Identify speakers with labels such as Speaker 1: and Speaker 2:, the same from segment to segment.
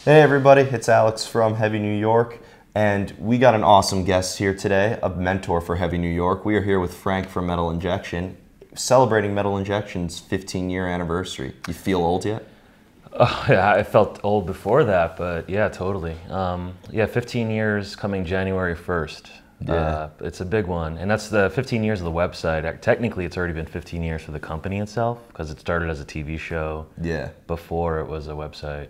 Speaker 1: Hey everybody, it's Alex from Heavy New York, and we got an awesome guest here today, a mentor for Heavy New York. We are here with Frank from Metal Injection, celebrating Metal Injection's 15-year anniversary. You feel old yet?
Speaker 2: Oh, yeah, I felt old before that, but yeah, totally. 15 years coming January 1st.
Speaker 1: Yeah.
Speaker 2: It's a big one, and that's the 15 years of the website. Technically, it's already been 15 years for the company itself, because it started as a TV show before it was a website.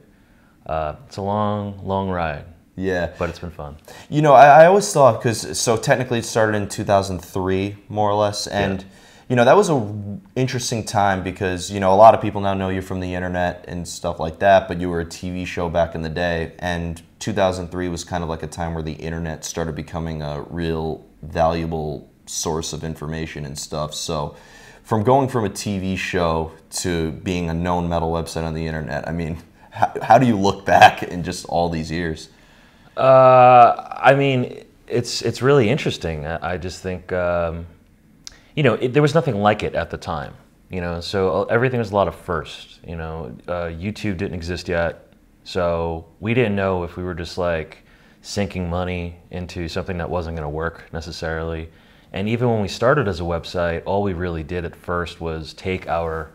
Speaker 2: It's a long, long ride.
Speaker 1: Yeah.
Speaker 2: But it's been fun.
Speaker 1: You know, I always thought, so technically it started in 2003, more or less, and that was a interesting time because, a lot of people now know you from the internet and stuff like that, but you were a TV show back in the day, and 2003 was kind of like a time where the internet started becoming a real valuable source of information and stuff. So from going from a TV show to being a known metal website on the internet, I mean, how do you look back in just all these years?
Speaker 2: It's really interesting. I just think, there was nothing like it at the time, so everything was a lot of firsts. YouTube didn't exist yet, so we didn't know if we were just like sinking money into something that wasn't going to work necessarily. And even when we started as a website, all we really did at first was take our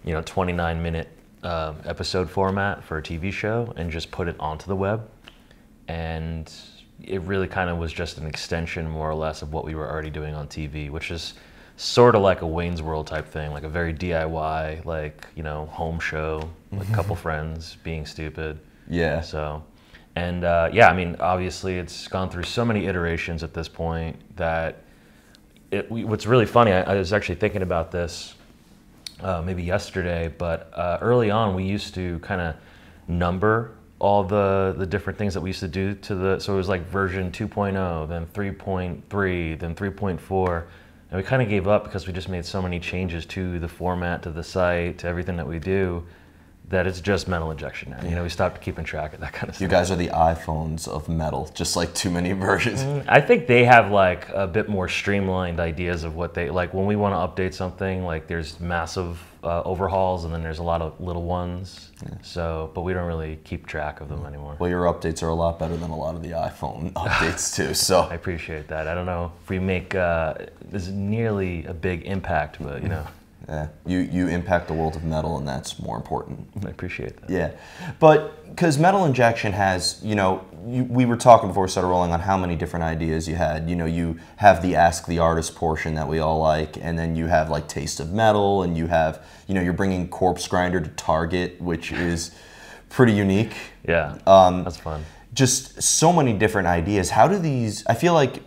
Speaker 2: 29-minute episode format for a TV show and just put it onto the web. And it really kind of was just an extension, more or less, of what we were already doing on TV, which is sort of like a Wayne's World type thing, like a very DIY, home show, with a couple friends being stupid.
Speaker 1: Yeah.
Speaker 2: So, and obviously it's gone through so many iterations at this point that what's really funny, I was actually thinking about this maybe yesterday, but early on we used to kind of number all the different things that we used to do so it was like version 2.0, then 3.3, then 3.4, and we kind of gave up because we just made so many changes to the format, to the site, to everything that we do, that it's just Metal Injection now. We stopped keeping track of that kind of stuff.
Speaker 1: You guys are the iPhones of metal, just like too many versions.
Speaker 2: I think they have like a bit more streamlined ideas of what they like. When we want to update something, like there's massive overhauls and then there's a lot of little ones. So, but we don't really keep track of them anymore.
Speaker 1: Well, your updates are a lot better than a lot of the iPhone updates too. So
Speaker 2: I appreciate that. I don't know if we make this nearly a big impact, but
Speaker 1: Yeah, you impact the world of metal, and that's more important.
Speaker 2: I appreciate that.
Speaker 1: Yeah, but because Metal Injection has, we were talking before we started rolling on how many different ideas you had. You have the Ask the Artist portion that we all like, and then you have like Taste of Metal, and you have, you're bringing Corpse Grinder to Target, which is pretty unique.
Speaker 2: Yeah, that's fun.
Speaker 1: Just so many different ideas. How do these? I feel like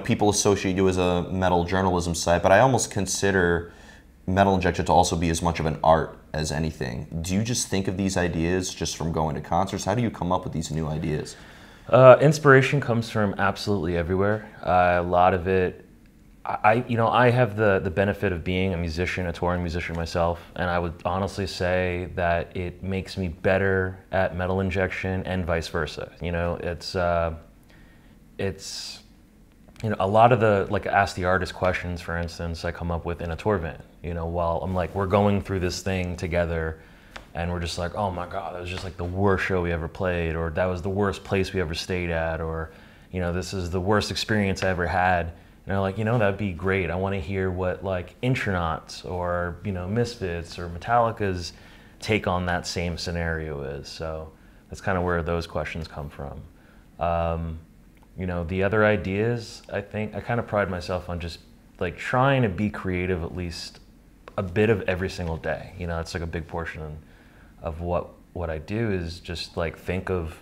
Speaker 1: people associate you as a metal journalism site, but I almost consider Metal Injection to also be as much of an art as anything. Do you just think of these ideas just from going to concerts? How do you come up with these new ideas?
Speaker 2: Inspiration comes from absolutely everywhere. A lot of it, I have the benefit of being a musician, a touring musician myself, and I would honestly say that it makes me better at Metal Injection and vice versa. It's a lot of the, like, Ask the Artist questions, for instance, I come up with in a tour van, while I'm like, we're going through this thing together and we're just like, oh my God, that was just like the worst show we ever played, or that was the worst place we ever stayed at, or, this is the worst experience I ever had. And they're like, that'd be great. I want to hear what like Intronauts or, Misfits or Metallica's take on that same scenario is. So that's kind of where those questions come from. The other ideas, I think I kind of pride myself on just like trying to be creative at least a bit of every single day. It's like a big portion of what I do is just like think of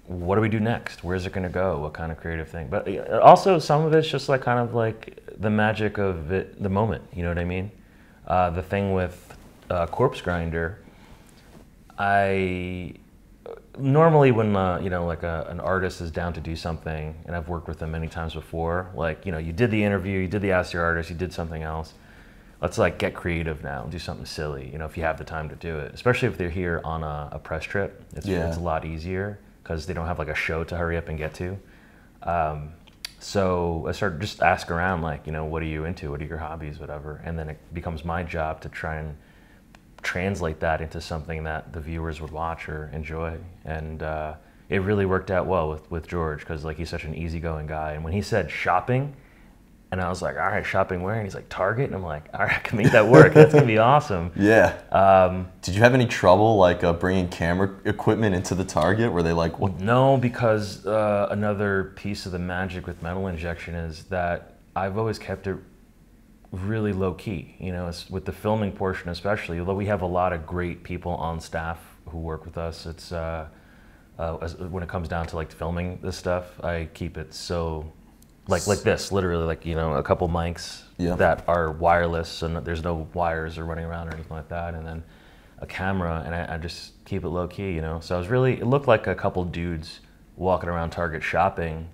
Speaker 2: what do we do next? Where's it going to go? What kind of creative thing? But also some of it's just like kind of like the magic of it, the moment. You know what I mean? The thing with Corpse Grinder, normally when an artist is down to do something, and I've worked with them many times before, like you did the interview, you did the Ask Your Artist, you did something else, let's like get creative now and do something silly, if you have the time to do it, especially if they're here on a press trip. It's a lot easier because they don't have like a show to hurry up and get to. So I started just ask around, like, what are you into, what are your hobbies, whatever, and then it becomes my job to try translate that into something that the viewers would watch or enjoy. And it really worked out well with George, because like he's such an easygoing guy. And when he said shopping, and I was like, all right, shopping where? And he's like, Target. And I'm like, all right, I can make that work. That's going to be awesome.
Speaker 1: Yeah. Did you have any trouble like bringing camera equipment into the Target? Were they like, what?
Speaker 2: No, because another piece of the magic with Metal Injection is that I've always kept it really low key. You know, it's, with the filming portion especially, although we have a lot of great people on staff who work with us, it's when it comes down to like filming this stuff, I keep it so like this, literally, like, you know, a couple mics that are wireless and there's no wires or running around or anything like that, and then a camera, and I just keep it low key, you know. So I was really, it looked like a couple dudes walking around Target shopping.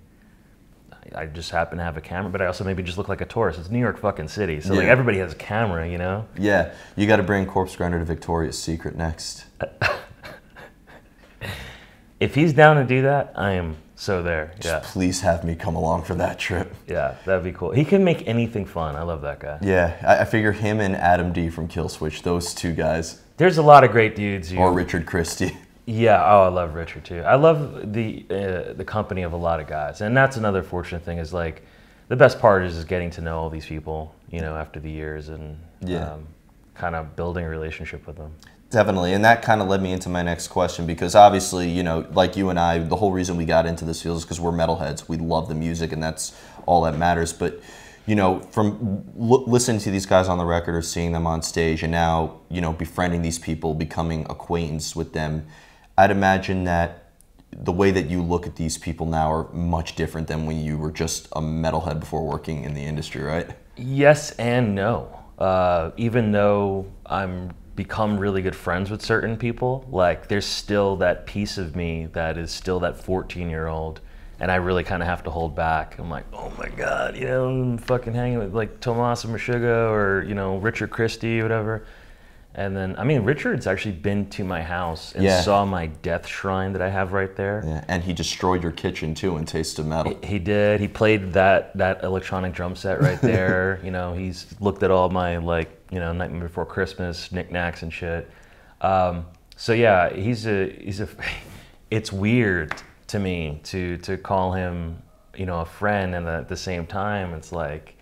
Speaker 2: I just happen to have a camera, but I also maybe just look like a tourist. It's New York fucking city, so like everybody has a camera, you know. Yeah,
Speaker 1: you got to bring Corpse Grinder to Victoria's Secret next.
Speaker 2: If he's down to do that, I am so there.
Speaker 1: Just please have me come along for that trip.
Speaker 2: Yeah, that'd be cool. He can make anything fun. I love that guy.
Speaker 1: Yeah, I figure him and Adam D from Killswitch, those two guys.
Speaker 2: There's a lot of great dudes.
Speaker 1: Or Richard Christie.
Speaker 2: Yeah, oh, I love Richard too. I love the company of a lot of guys, and that's another fortunate thing. Is like the best part is getting to know all these people, you know, after the years, and kind of building a relationship with them.
Speaker 1: Definitely, and that kind of led me into my next question, because obviously, you know, like you and I, the whole reason we got into this field is because we're metalheads. We love the music, and that's all that matters. But, you know, from listening to these guys on the record or seeing them on stage, and now, you know, befriending these people, becoming acquaintance with them, I'd imagine that the way that you look at these people now are much different than when you were just a metalhead before working in the industry, right?
Speaker 2: Yes and no. Even though I'm become really good friends with certain people, like there's still that piece of me that is still that 14-year-old, and I really kind of have to hold back. I'm like, oh my God, you know, I'm fucking hanging with like Tomasa Meshuggah or, you know, Richard Christie or whatever. And then, I mean, Richard's actually been to my house and saw my death shrine that I have right there.
Speaker 1: Yeah, and he destroyed your kitchen too in Taste of Metal.
Speaker 2: He did. He played that electronic drum set right there. You know, he's looked at all my, like, you know, Nightmare Before Christmas knickknacks and shit. So yeah, he's a. It's weird to me to call him, you know, a friend, and at the same time, it's like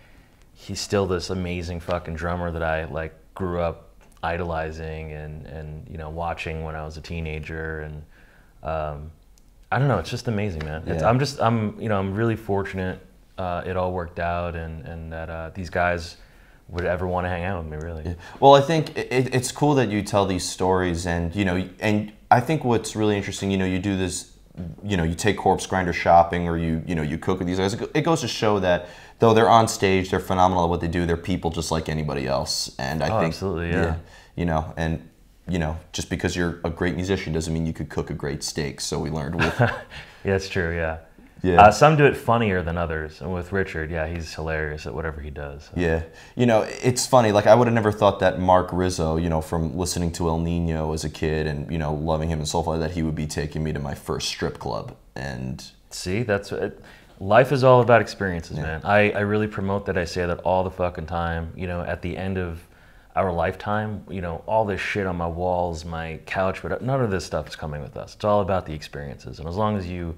Speaker 2: he's still this amazing fucking drummer that I like grew up idolizing and you know, watching when I was a teenager, and I don't know, it's just amazing, man. It's, I'm you know, I'm really fortunate it all worked out, and that these guys would ever want to hang out with me, really.
Speaker 1: Yeah. Well, I think it's cool that you tell these stories, and you know, and I think what's really interesting, you know, you do this, you know, you take Corpse Grinder shopping, or you know, you cook with these guys. It goes to show that though they're on stage, they're phenomenal at what they do. They're people just like anybody else, and I think
Speaker 2: absolutely, yeah.
Speaker 1: You know, and you know, just because you're a great musician doesn't mean you could cook a great steak. So we learned with.
Speaker 2: Yeah, that's true. Yeah. Yeah. Some do it funnier than others, and with Richard, yeah, he's hilarious at whatever he does. So.
Speaker 1: Yeah, you know, it's funny. Like I would have never thought that Mark Rizzo, you know, from listening to El Nino as a kid and you know loving him and so forth, that he would be taking me to my first strip club. And
Speaker 2: see, that's it. Life is all about experiences, man. I really promote that. I say that all the fucking time. You know, at the end of our lifetime, you know, all this shit on my walls, my couch, whatever, none of this stuff is coming with us. It's all about the experiences. And as long as you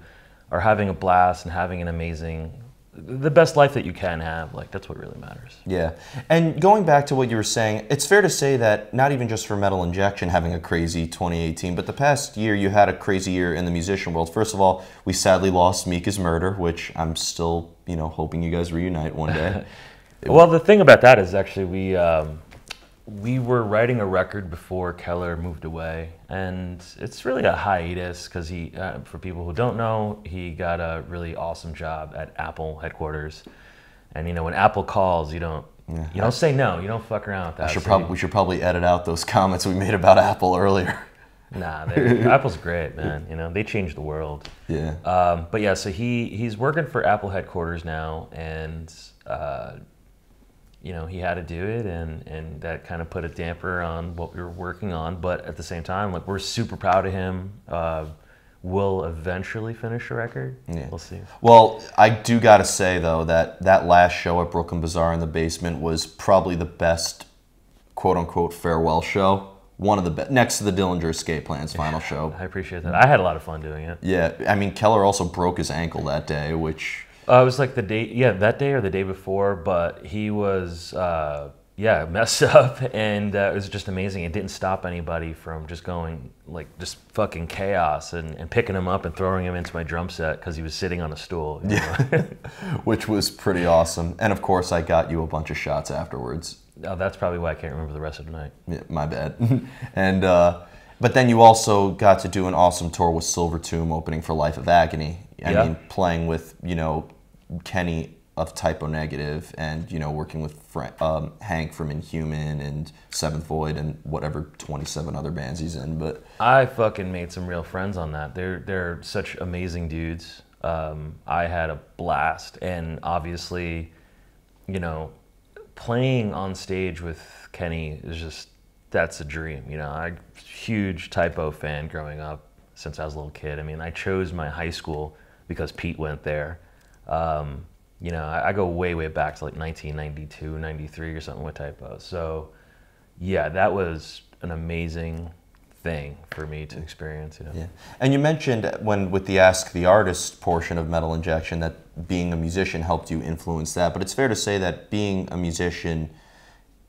Speaker 2: are having a blast and having an amazing, the best life that you can have, like that's what really matters.
Speaker 1: Yeah. And going back to what you were saying, it's fair to say that not even just for Metal Injection having a crazy 2018, but the past year you had a crazy year in the musician world. First of all, we sadly lost Mika's Murder, which I'm still, you know, hoping you guys reunite one day.
Speaker 2: Well, the thing about that is actually we were writing a record before Keller moved away, and it's really a hiatus because he, for people who don't know, he got a really awesome job at Apple headquarters, and you know when Apple calls, you don't say no, you don't fuck around with that.
Speaker 1: We should probably edit out those comments we made about Apple earlier.
Speaker 2: Nah, Apple's great, man. You know they changed the world.
Speaker 1: Yeah.
Speaker 2: But yeah, so he's working for Apple headquarters now, and. You know, he had to do it, and that kind of put a damper on what we were working on. But at the same time, like we're super proud of him. We'll eventually finish a record.
Speaker 1: Yeah.
Speaker 2: We'll see.
Speaker 1: Well, I do gotta say though that last show at Brooklyn Bazaar in the basement was probably the best, quote unquote, farewell show one of the next to the Dillinger Escape Plan's final show.
Speaker 2: I appreciate that. I had a lot of fun doing it.
Speaker 1: Yeah, I mean, Keller also broke his ankle that day, which...
Speaker 2: It was like the day, yeah, that day or the day before, but he was, messed up, and it was just amazing. It didn't stop anybody from just going, like, just fucking chaos and picking him up and throwing him into my drum set because he was sitting on a stool.
Speaker 1: Yeah, which was pretty awesome. And, of course, I got you a bunch of shots afterwards.
Speaker 2: Oh, that's probably why I can't remember the rest of the night.
Speaker 1: Yeah, my bad. And but then you also got to do an awesome tour with Silver Tomb opening for Life of Agony. I mean, playing with, Kenny of Typo Negative and, working with Hank from Inhuman and Seventh Void and whatever 27 other bands he's in. But
Speaker 2: I fucking made some real friends on that. They're such amazing dudes. I had a blast, and obviously, playing on stage with Kenny is just, that's a dream. I'm a huge Typo fan growing up since I was a little kid. I mean, I chose my high school because Pete went there. I go way, way back to like 1992, 93 or something with Typo. So, yeah, that was an amazing thing for me to experience.
Speaker 1: Yeah. And you mentioned with the Ask the Artist portion of Metal Injection that being a musician helped you influence that. But it's fair to say that being a musician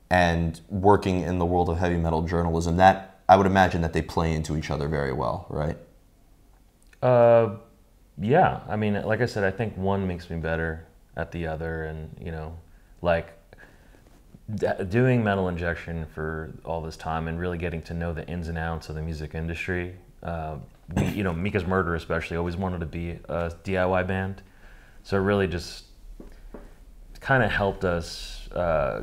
Speaker 1: and working in the world of heavy metal journalism, that I would imagine that they play into each other very well, right?
Speaker 2: Yeah. I mean, like I said, I think one makes me better at the other, and doing Metal Injection for all this time and really getting to know the ins and outs of the music industry. Mika's Murder especially always wanted to be a DIY band, so it really just kind of helped us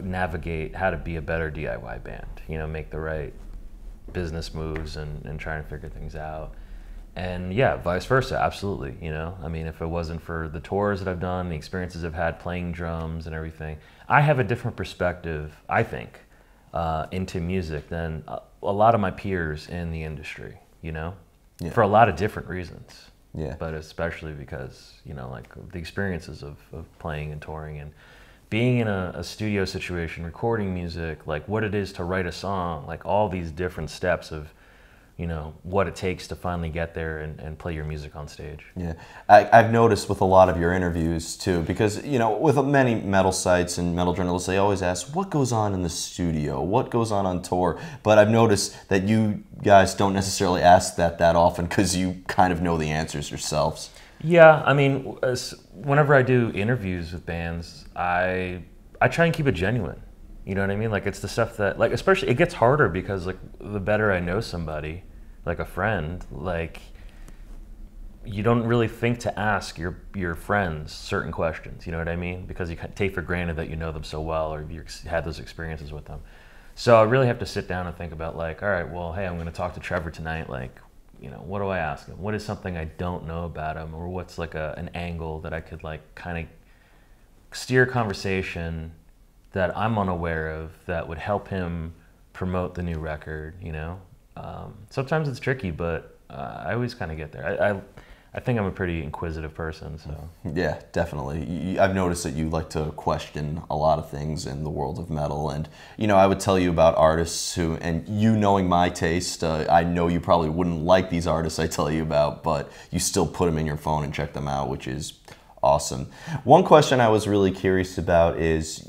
Speaker 2: navigate how to be a better DIY band. Make the right business moves and try and figure things out. And yeah, vice versa, absolutely. I mean, if it wasn't for the tours that I've done, the experiences I've had playing drums and everything, I have a different perspective, I think, into music than a lot of my peers in the industry, for a lot of different reasons.
Speaker 1: Yeah.
Speaker 2: But especially because, the experiences of playing and touring and being in a studio situation, recording music, like what it is to write a song, like all these different steps of, what it takes to finally get there and play your music on stage.
Speaker 1: Yeah, I've noticed with a lot of your interviews too, because, with many metal sites and metal journalists, they always ask, what goes on in the studio? What goes on tour? But I've noticed that you guys don't necessarily ask that often because you kind of know the answers yourselves.
Speaker 2: Yeah, I mean, whenever I do interviews with bands, I try and keep it genuine. You know what I mean? Like, it's the stuff that, like, especially, it gets harder because, like, the better I know somebody, like a friend, like, you don't really think to ask your friends certain questions, you know what I mean? Because you take for granted that you know them so well or you had those experiences with them. So I really have to sit down and think about, like, all right, well, hey, I'm going to talk to Trevor tonight, like, what do I ask him? What is something I don't know about him? Or what's, like, an angle that I could, like, kind of steer conversation that I'm unaware of that would help him promote the new record, Sometimes it's tricky, but I always kind of get there. I think I'm a pretty inquisitive person, so.
Speaker 1: Yeah, definitely. I've noticed that you like to question a lot of things in the world of metal, and, I would tell you about artists who, and knowing my taste, I know you probably wouldn't like these artists I tell you about, but you still put them in your phone and check them out, which is awesome. One question I was really curious about is,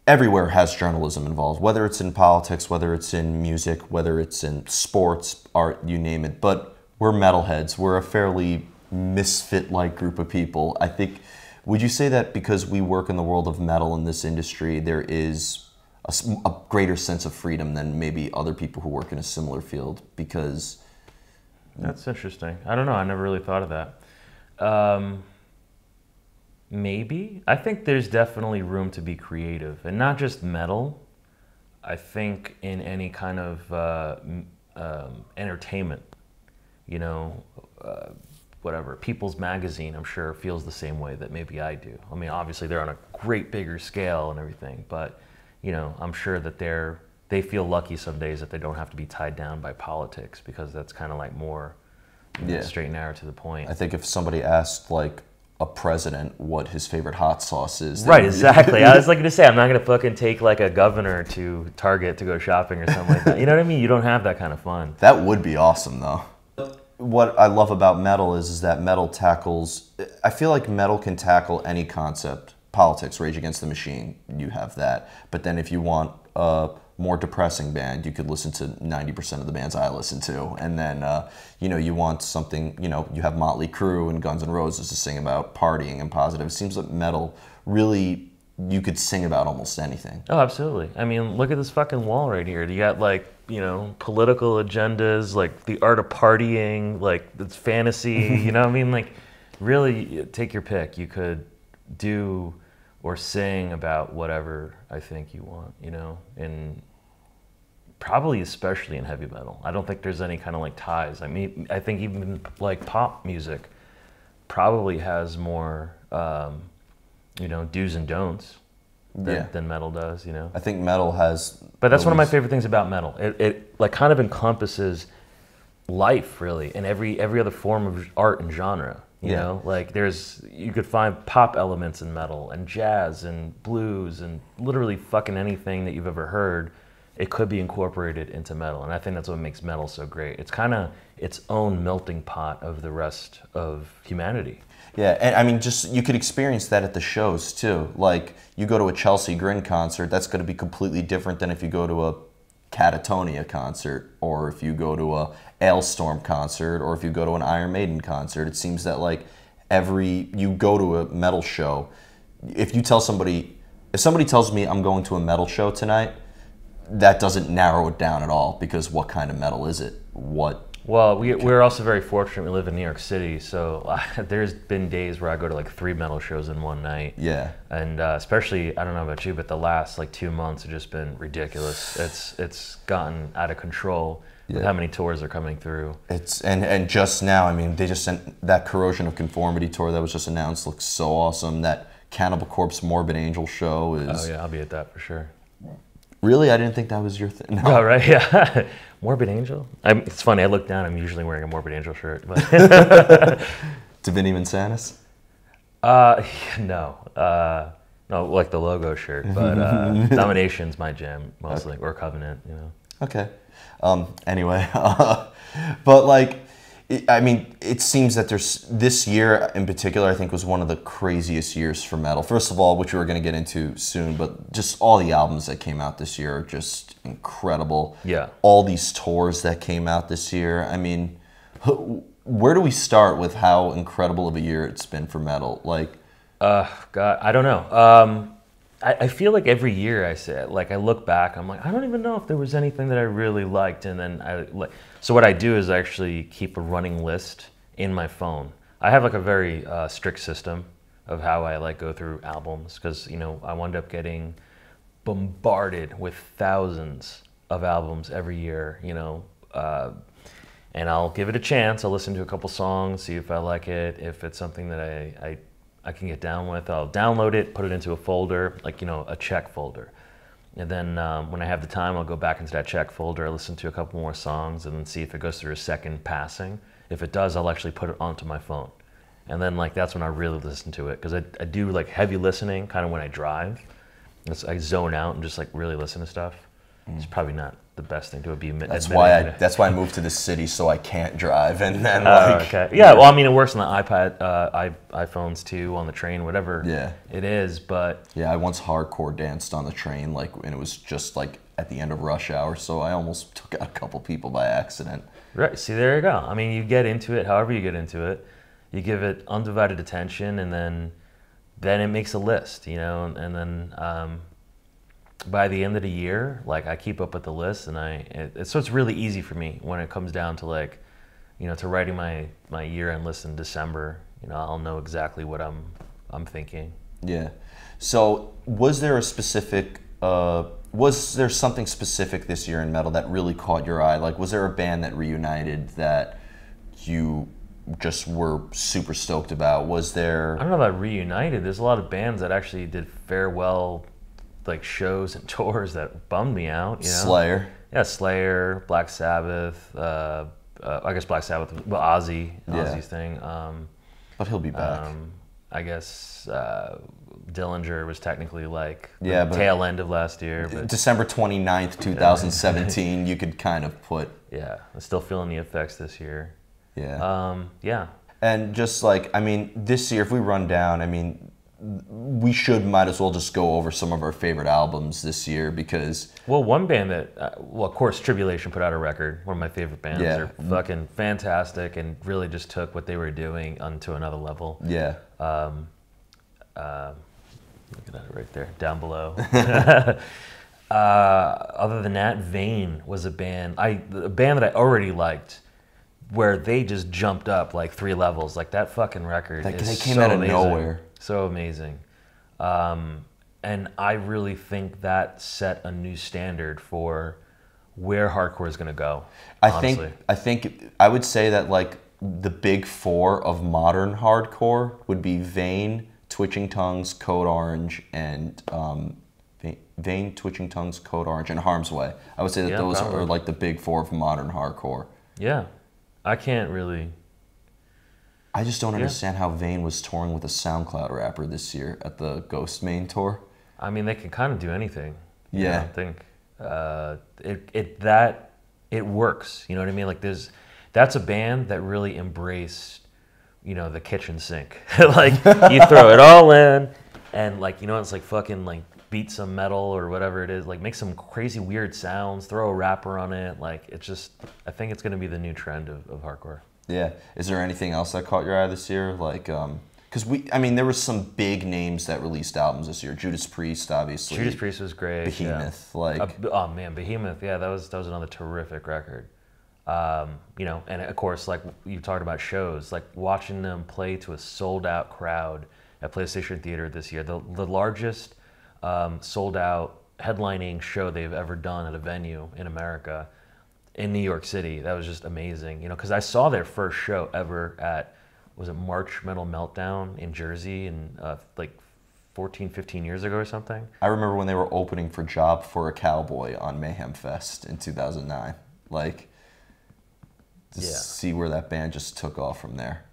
Speaker 1: everywhere has journalism involved, whether it's in politics, whether it's in music, whether it's in sports, art, you name it. But we're metalheads. We're a fairly misfit-like group of people. I think, would you say that because we work in the world of metal in this industry, there is a greater sense of freedom than maybe other people who work in a similar field? Because...
Speaker 2: That's interesting. I don't know. I never really thought of that. Maybe. I think there's definitely room to be creative, and not just metal. I think in any kind of entertainment, whatever. People's Magazine, I'm sure, feels the same way that maybe I do. I mean, obviously they're on a great bigger scale and everything, but I'm sure that they feel lucky some days that they don't have to be tied down by politics, because that's kind of like more straight and narrow to the point.
Speaker 1: I think if somebody asked, like, a president what his favorite hot sauce is.
Speaker 2: Right, exactly. I was like going to say, I'm not going to fucking take like a governor to Target to go shopping or something like that. You know what I mean? You don't have that kind of fun.
Speaker 1: That would be awesome, though. What I love about metal is that metal tackles, I feel like metal can tackle any concept. Politics, Rage Against the Machine, you have that. But then if you want a more depressing band, you could listen to 90% of the bands I listen to. And then, you know, you want something, you know, you have Motley Crue and Guns N' Roses to sing about partying and positive. It seems like metal really, you could sing about almost anything.
Speaker 2: Oh, absolutely. I mean, look at this fucking wall right here. You got like, you know, political agendas, like the art of partying, like it's fantasy, you know what I mean? Like, really, take your pick. You could do or sing about whatever I think you want, you know, and probably especially in heavy metal. I don't think there's any kind of like ties. I mean, I think even like pop music probably has more, you know, do's and don'ts than metal does, you know.
Speaker 1: I think metal has...
Speaker 2: But that's one of my favorite things about metal. It like kind of encompasses life, really, in every other form of art and genre. You know, like you could find pop elements in metal and jazz and blues and literally fucking anything that you've ever heard, it could be incorporated into metal. And I think that's what makes metal so great. It's kind of its own melting pot of the rest of humanity.
Speaker 1: Yeah, and I mean, just you could experience that at the shows too. Like, you go to a Chelsea Grin concert, that's going to be completely different than if you go to a Catatonia concert, or if you go to a Ailstorm concert, or if you go to an Iron Maiden concert. It seems that like you go to a metal show, if somebody tells me I'm going to a metal show tonight, that doesn't narrow it down at all, because what kind of metal is it?
Speaker 2: Well, we're also very fortunate. We live in New York City, so there's been days where I go to like 3 metal shows in one night. Yeah. And especially, I don't know about you, but the last like 2 months have just been ridiculous. It's gotten out of control with how many tours are coming through. And just now, I mean, they just sent that Corrosion of Conformity tour that was just announced. Looks so awesome. That Cannibal Corpse Morbid Angel show is... Oh yeah, I'll be at that for sure.
Speaker 1: Really? I didn't think that was your thing.
Speaker 2: No. Oh, right, yeah. Morbid Angel? It's funny, I look down, I'm usually wearing a Morbid Angel shirt. But
Speaker 1: Divini Mansanis?
Speaker 2: No. No, like the logo shirt, but Domination's my jam, mostly, or Covenant, you know.
Speaker 1: Okay. Anyway, but like, I mean, it seems that this year in particular, I think, was one of the craziest years for metal. First of all, which we're going to get into soon, but just all the albums that came out this year are just incredible. Yeah. All these tours that came out this year. I mean, where do we start with how incredible of a year it's been for metal? Like,
Speaker 2: God, I don't know. I feel like every year I look back, I'm like, I don't even know if there was anything that I really liked, and then so what I do is I actually keep a running list in my phone. I have like a very strict system of how I like go through albums, because, you know, I wound up getting bombarded with thousands of albums every year, you know, and I'll give it a chance. I'll listen to a couple songs, see if I like it. If it's something that I can get down with, I'll download it, put it into a folder, like, you know, a check folder. And then when I have the time, I'll go back into that check folder, listen to a couple more songs, and then see if it goes through a second passing. If it does, I'll actually put it onto my phone. And then like that's when I really listen to it, because I do like heavy listening kind of when I drive. I zone out and just like really listen to stuff. It's probably not the best thing to be admitted.
Speaker 1: That's why I moved to the city, so I can't drive. And then
Speaker 2: okay. Yeah, well, I mean, it works on the iPad, iPhones too, on the train, whatever it is, but...
Speaker 1: Yeah, I once hardcore danced on the train, like, and it was just like at the end of rush hour, so I almost took out a couple people by accident.
Speaker 2: Right, see, there you go. I mean, you get into it however you get into it. You give it undivided attention, and then it makes a list, you know, and then... by the end of the year, like, I keep up with the list, and so it's really easy for me when it comes down to, like, you know, to writing my year-end list in December. You know, I'll know exactly what I'm thinking.
Speaker 1: Yeah. So was there something specific this year in metal that really caught your eye? Like, was there a band that reunited that you just were super stoked about? Was there...
Speaker 2: I don't know about reunited. There's a lot of bands that actually did farewell, like, shows and tours that bummed me out, you know?
Speaker 1: Slayer.
Speaker 2: Yeah, Slayer, Black Sabbath, I guess Black Sabbath, well, Ozzy's thing.
Speaker 1: But he'll be back.
Speaker 2: I guess Dillinger was technically like the
Speaker 1: Yeah, but
Speaker 2: tail end of last year. But
Speaker 1: December 29th, 2017, you could kind of put.
Speaker 2: yeah, I'm still feeling the effects this year.
Speaker 1: Yeah.
Speaker 2: Yeah.
Speaker 1: And just like, I mean, this year, if we run down, I mean, might as well just go over some of our favorite albums this year because.
Speaker 2: Well, one band that, well, of course, Tribulation put out a record. One of my favorite bands.
Speaker 1: Yeah.
Speaker 2: They're fucking fantastic and really just took what they were doing onto another level.
Speaker 1: Yeah.
Speaker 2: Look at it right there, down below. Other than that, Vane was a band that I already liked, where they just jumped up like 3 levels. Like that fucking record.
Speaker 1: Like,
Speaker 2: is
Speaker 1: they came
Speaker 2: so
Speaker 1: out of
Speaker 2: amazing.
Speaker 1: nowhere.
Speaker 2: So amazing. And I really think that set a new standard for where hardcore is going to go. Honestly.
Speaker 1: I think I would say that like the big 4 of modern hardcore would be Vane, Twitching Tongues, Code Orange, and Vane, Twitching Tongues, Code Orange, and Harm's Way. I would say that those
Speaker 2: probably
Speaker 1: are like the big 4 of modern hardcore.
Speaker 2: Yeah, I can't really.
Speaker 1: I just don't understand how Vane was touring with a SoundCloud rapper this year at the Ghost Main tour.
Speaker 2: I mean, they can kind of do anything.
Speaker 1: Yeah,
Speaker 2: I think it works. You know what I mean? Like that's a band that really embraced, the kitchen sink. Like you throw it all in, and like it's like fucking like beat some metal or whatever it is. Like make some crazy weird sounds. Throw a rapper on it. Like it's just. I think it's gonna be the new trend of hardcore.
Speaker 1: Yeah. Is there anything else that caught your eye this year? Like, because there were some big names that released albums this year. Judas Priest, obviously.
Speaker 2: Judas Priest was great.
Speaker 1: Behemoth,
Speaker 2: yeah.
Speaker 1: like.
Speaker 2: Oh man, Behemoth. Yeah, that was another terrific record. And of course, like you talked about shows, like watching them play to a sold out crowd at PlayStation Theater this year, the largest sold out headlining show they've ever done at a venue in America. In New York City, that was just amazing. Because I saw their first show ever at, was it March Metal Meltdown in Jersey, and like 14, 15 years ago or something.
Speaker 1: I remember when they were opening for Job for a Cowboy on Mayhem Fest in 2009. Like, see where that band just took off from there.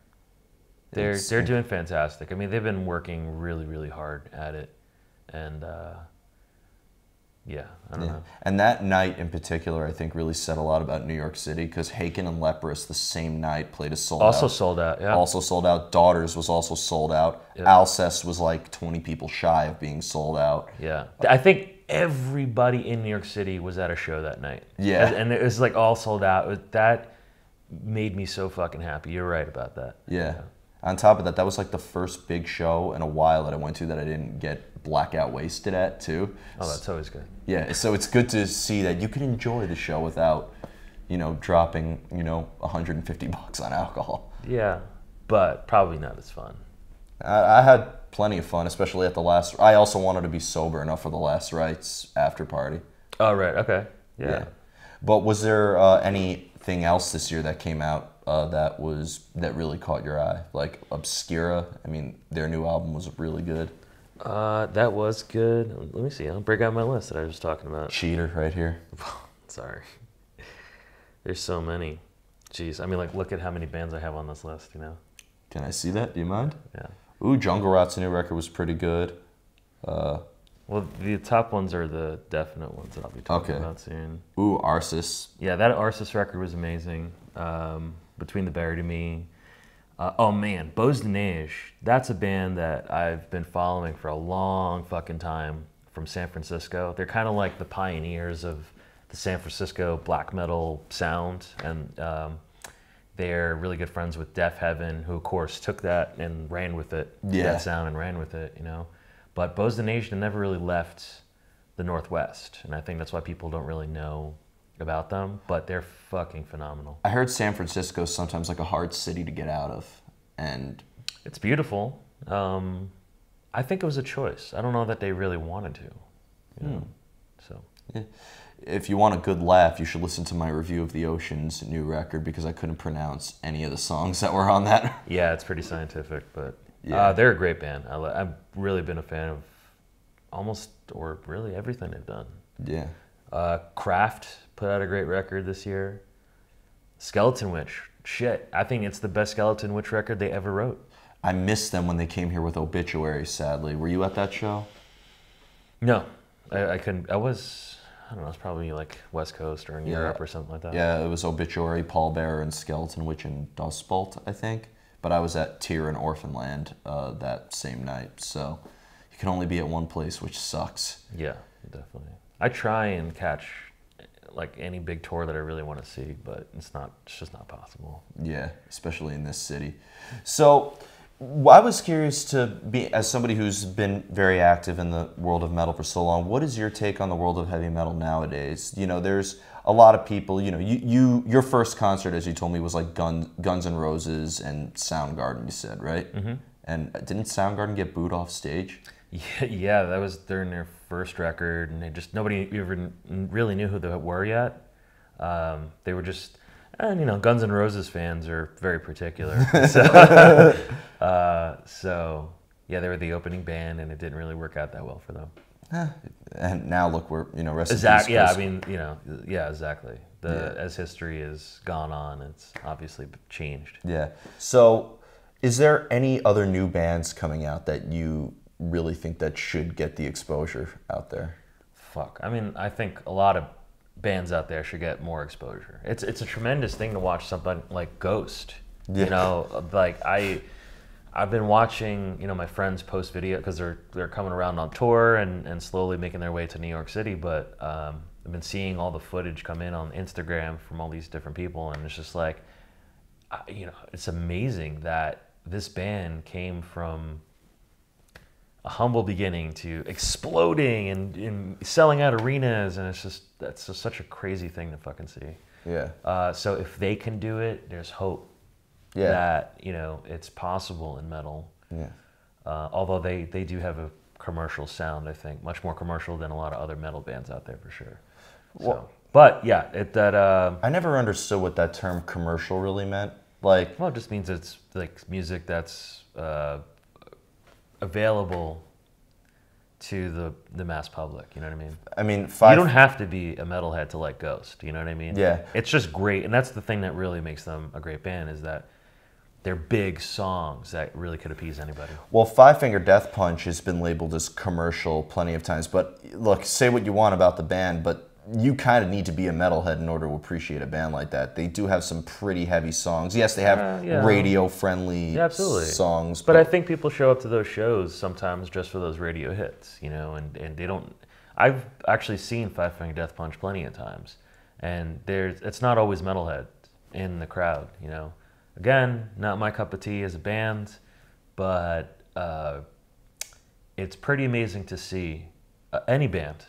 Speaker 2: They're doing fantastic. I mean, they've been working really, really hard at it, and. I don't know.
Speaker 1: And that night in particular, I think, really said a lot about New York City because Haken and Leprous the same night played a sold out.
Speaker 2: Also sold out, yeah.
Speaker 1: Also sold out. Daughters was also sold out.
Speaker 2: Yep.
Speaker 1: Alcest was like 20 people shy of being sold out.
Speaker 2: Yeah. I think everybody in New York City was at a show that night.
Speaker 1: Yeah.
Speaker 2: And it was like all sold out. That made me so fucking happy. You're right about that.
Speaker 1: Yeah. On top of that, that was like the first big show in a while that I went to that I didn't get blackout wasted at too.
Speaker 2: Oh, that's always good.
Speaker 1: Yeah, so it's good to see that you can enjoy the show without, dropping, $150 on alcohol.
Speaker 2: Yeah, but probably not as fun.
Speaker 1: I had plenty of fun, especially at the last. I also wanted to be sober enough for the Last Rites after party.
Speaker 2: Oh, right. Okay. Yeah.
Speaker 1: But was there anything else this year that came out that really caught your eye? Like Obscura. I mean, their new album was really good.
Speaker 2: That was good. Let me see. I'll break out my list that I was talking about.
Speaker 1: Cheater right here.
Speaker 2: Sorry. There's so many. Jeez. I mean, like, look at how many bands I have on this list,
Speaker 1: Can I see that? Do you mind?
Speaker 2: Yeah.
Speaker 1: Ooh, Jungle Rot's new record was pretty good.
Speaker 2: Well, the top ones are the definite ones that I'll be talking about soon.
Speaker 1: Ooh, Arsis.
Speaker 2: Yeah, that Arsis record was amazing. Between the Buried and Me. Oh man, Bose de Neige. That's a band that I've been following for a long fucking time from San Francisco. They're kind of like the pioneers of the San Francisco black metal sound, and they're really good friends with Deaf Heaven, who of course took that and ran with it.
Speaker 1: Yeah.
Speaker 2: That sound and ran with it, But Bose de Neige never really left the Northwest, and I think that's why people don't really know about them, but they're fucking phenomenal.
Speaker 1: I heard San Francisco is sometimes like a hard city to get out of, and
Speaker 2: it's beautiful. I think it was a choice. I don't know that they really wanted to. So
Speaker 1: yeah. If you want a good laugh, you should listen to my review of The Ocean's new record because I couldn't pronounce any of the songs that were on that.
Speaker 2: Yeah, it's pretty scientific, but
Speaker 1: yeah.
Speaker 2: They're a great band. I've really been a fan of almost or really everything they've done.
Speaker 1: Yeah.
Speaker 2: Kraft put out a great record this year. Skeleton Witch, shit, I think it's the best Skeleton Witch record they ever wrote.
Speaker 1: I missed them when they came here with Obituary, sadly. Were you at that show?
Speaker 2: No, I couldn't. I don't know, it's probably like West Coast or in Europe or something like that.
Speaker 1: Yeah, it was Obituary, Pallbearer, and Skeleton Witch and Dustbolt, I think. But I was at Tyr and Orphanland that same night, so you can only be at one place, which sucks.
Speaker 2: Yeah, definitely. I try and catch like any big tour that I really want to see, but it's just not possible.
Speaker 1: Yeah, especially in this city. So I was curious to be, as somebody who's been very active in the world of metal for so long, what is your take on the world of heavy metal nowadays? You know, there's a lot of people, you know, your first concert, as you told me, was like Guns N' Roses and Soundgarden, you said, right? Mm-hmm. And didn't Soundgarden get booed off stage?
Speaker 2: Yeah, that was during their first record, and nobody even really knew who they were yet. They were just, and you know, Guns N' Roses fans are very particular. So yeah, they were the opening band, and it didn't really work out that well for them.
Speaker 1: And now look, we're, you know, rest in peace.
Speaker 2: Exactly. Yeah, I mean, you know, yeah, exactly. As history has gone on, it's obviously changed.
Speaker 1: Yeah. So, is there any other new bands coming out that you really think that should get the exposure out there?
Speaker 2: Fuck. I mean, I think a lot of bands out there should get more exposure. It's a tremendous thing to watch something like Ghost. Yeah. You know, like I've been watching, you know, my friends post video because they're coming around on tour and slowly making their way to New York City. But I've been seeing all the footage come in on Instagram from all these different people, and it's just like, you know, it's amazing that this band came from a humble beginning to exploding and selling out arenas, and that's just such a crazy thing to fucking see.
Speaker 1: Yeah.
Speaker 2: So if they can do it, there's hope.
Speaker 1: Yeah.
Speaker 2: That, you know, it's possible in metal.
Speaker 1: Yeah.
Speaker 2: Although they do have a commercial sound, I think, much more commercial than a lot of other metal bands out there for sure.
Speaker 1: Well,
Speaker 2: but yeah,
Speaker 1: I never understood what that term commercial really meant. Like,
Speaker 2: well, it just means it's like music that's available to the mass public, you know what I mean?
Speaker 1: I mean,
Speaker 2: you don't have to be a metalhead to like Ghost, you know what I mean?
Speaker 1: Yeah.
Speaker 2: It's just great, and that's the thing that really makes them a great band, is that they're big songs that really could appease anybody.
Speaker 1: Well, Five Finger Death Punch has been labeled as commercial plenty of times, but look, say what you want about the band, but you kind of need to be a metalhead in order to appreciate a band like that. They do have some pretty heavy songs. Yes, they have radio-friendly songs.
Speaker 2: But I think people show up to those shows sometimes just for those radio hits, you know, and they don't... I've actually seen Five Finger Death Punch plenty of times, and it's not always metalhead in the crowd, you know. Again, not my cup of tea as a band, but it's pretty amazing to see any band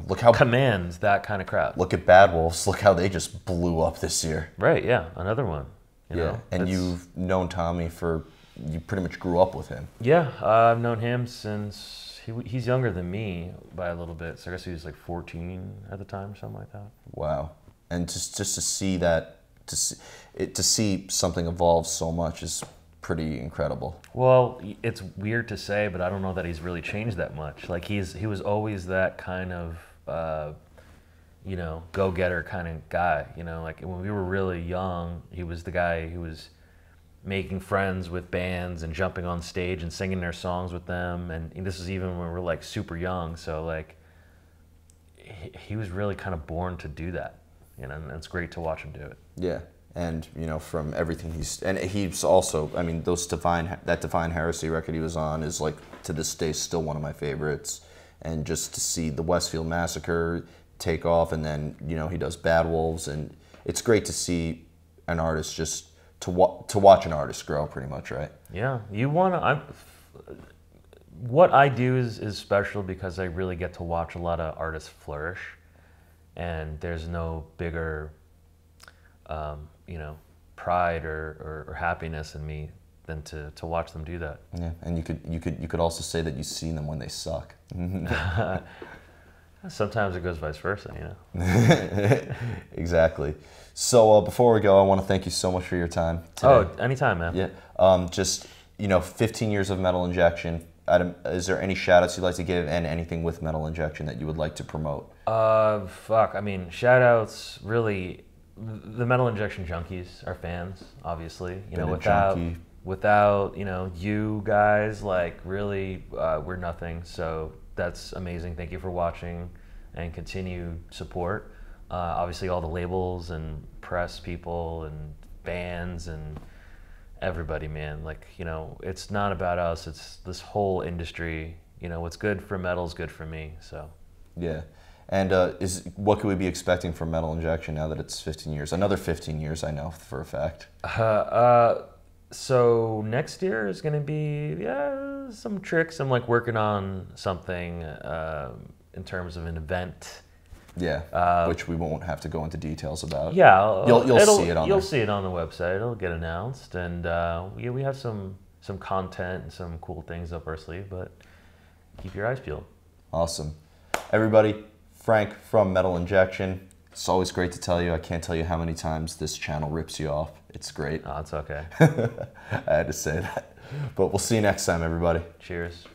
Speaker 1: look how
Speaker 2: commands that kind of crowd.
Speaker 1: Look at Bad Wolves. Look how they just blew up this year.
Speaker 2: Right, yeah, another one. You know,
Speaker 1: and you've known Tommy you pretty much grew up with him.
Speaker 2: Yeah, I've known him since he's younger than me by a little bit. So I guess he was like 14 at the time or something like that.
Speaker 1: Wow, and just to see that, to see something evolve so much is pretty incredible.
Speaker 2: Well, it's weird to say, but I don't know that he's really changed that much. Like he was always that kind of you know, go-getter kind of guy. You know, like when we were really young, he was the guy who was making friends with bands and jumping on stage and singing their songs with them. And this is even when we were like super young. So like he was really kind of born to do that. You know, and it's great to watch him do it.
Speaker 1: Yeah. And, you know, from everything he's also, I mean, that Divine Heresy record he was on is, like, to this day still one of my favorites. And just to see the Westfield Massacre take off, and then, you know, he does Bad Wolves, and it's great to see an artist just, to watch an artist grow, pretty much, right?
Speaker 2: Yeah. What I do is special because I really get to watch a lot of artists flourish, and there's no bigger... you know, pride or happiness in me than to watch them do that.
Speaker 1: Yeah, and you could also say that you see them when they suck.
Speaker 2: Sometimes it goes vice versa, you know.
Speaker 1: Exactly. So before we go, I want to thank you so much for your time today.
Speaker 2: Oh, anytime, man.
Speaker 1: Yeah. Just, you know, 15 years of Metal Injection. Is there any shout-outs you'd like to give, and anything with Metal Injection that you would like to promote?
Speaker 2: I mean, shout-outs, really... The Metal Injection junkies are fans, obviously. You know, without without, you know, you guys, like, really, we're nothing. So that's amazing. Thank you for watching and continue support. Obviously, all the labels and press people and bands and everybody, man. Like, you know, it's not about us. It's this whole industry. You know, what's good for metal is good for me. So
Speaker 1: Yeah. And what could we be expecting from Metal Injection now that it's 15 years? Another 15 years, I know for a fact.
Speaker 2: So next year is going to be some tricks. I'm like working on something in terms of an event.
Speaker 1: Yeah, which we won't have to go into details about.
Speaker 2: Yeah,
Speaker 1: you'll see it on.
Speaker 2: You'll see it on the website. It'll get announced, and we have some content and some cool things up our sleeve. But keep your eyes peeled.
Speaker 1: Awesome, everybody. Frank from Metal Injection. It's always great to tell you. I can't tell you how many times this channel rips you off. It's great.
Speaker 2: Oh, it's okay.
Speaker 1: I had to say that. But we'll see you next time, everybody.
Speaker 2: Cheers.